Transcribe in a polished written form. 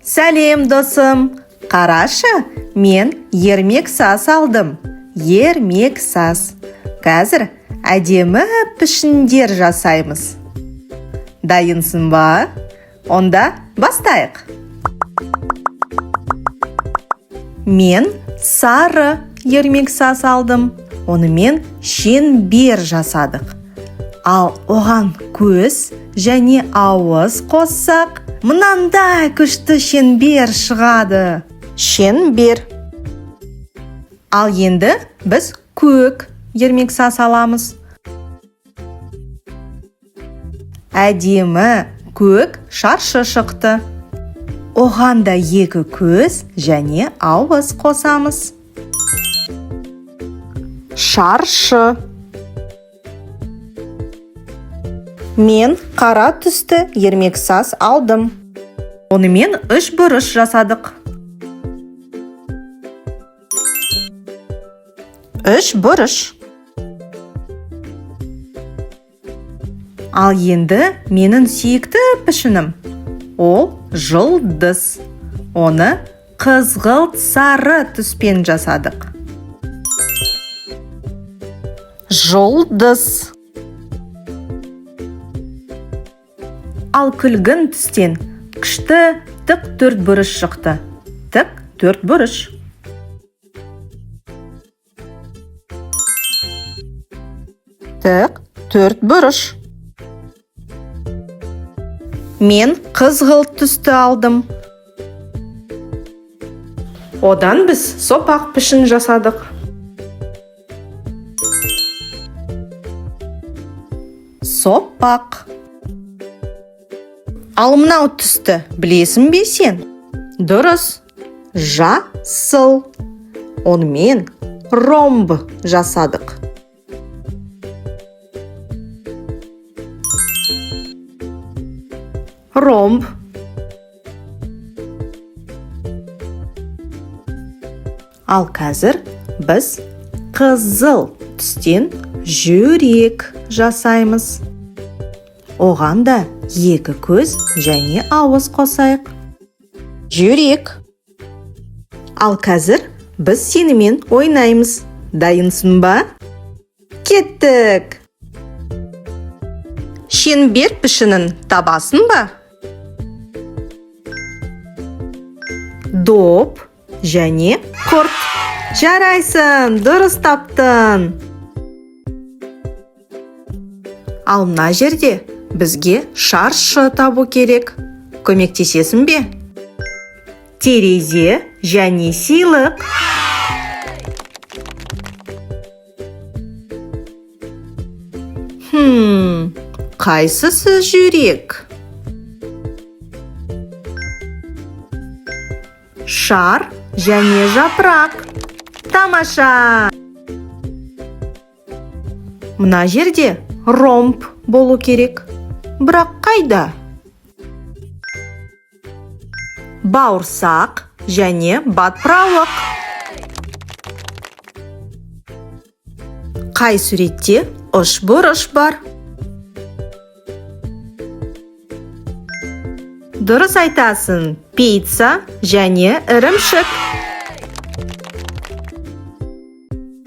Сәлем, досым. Қарашы, мен ермек сас алдым. Ермек сас. Қазір әдемі пішіндер жасаймыз. Дайынсың ба? Онда бастайық. Мен сары ермек сас алдым. Онымен шеңбер жасадық. Ал оған көз және ауыз қоссақ, мынандай күшті шеңбер шығады. Шеңбер. Ал енді біз көк ермек сас аламыз. Әдемі көк шаршы шықты. Оған да екі көз және ауыз қосамыз. Шаршы. Мен қара түсті ермек сас алдым. Онымен үш бұрыш жасадық. Үш бұрыш. Ал енді менің сүйікті пішінім. Ол жұлдыз. Оны қызғылт сары түспен жасадық. Жұлдыз. Ал күлгін түстен күшті тік төрт бұрыш шықты. Тік төрт бұрыш. Тік төрт бұрыш. Мен қызғылт түсті алдым. Одан біз сопақ пішін жасадық. Сопақ. Ал мынау түсті білесің бе сен? Дұрыс. Жасыл. Онымен ромб жасадық. Ромб. Ал қазір біз қызыл түстен жүрек жасаймыз. Оған да екі көз және ауыз қосайық. Жүрек. Ал қазір біз сенімен ойнаймыз. Дайынсың ба? Кеттік. Шеңбер пішінін табасың ба? Доп және құрт. Жарайсың, дұрыс таптың. Ал мына жерде бізге шаршы табу керек. Көмектесесің бе? Терезе және сыйлық. Қайсысы жүрек? Шар және жапырақ. Тамаша! Мына жерде ромб болу керек. Бірақ қайда? Бауырсақ және батпырауық. Қай суретте үш бұрыш бар? Дұрыс айтасың, пицца және ірімшік.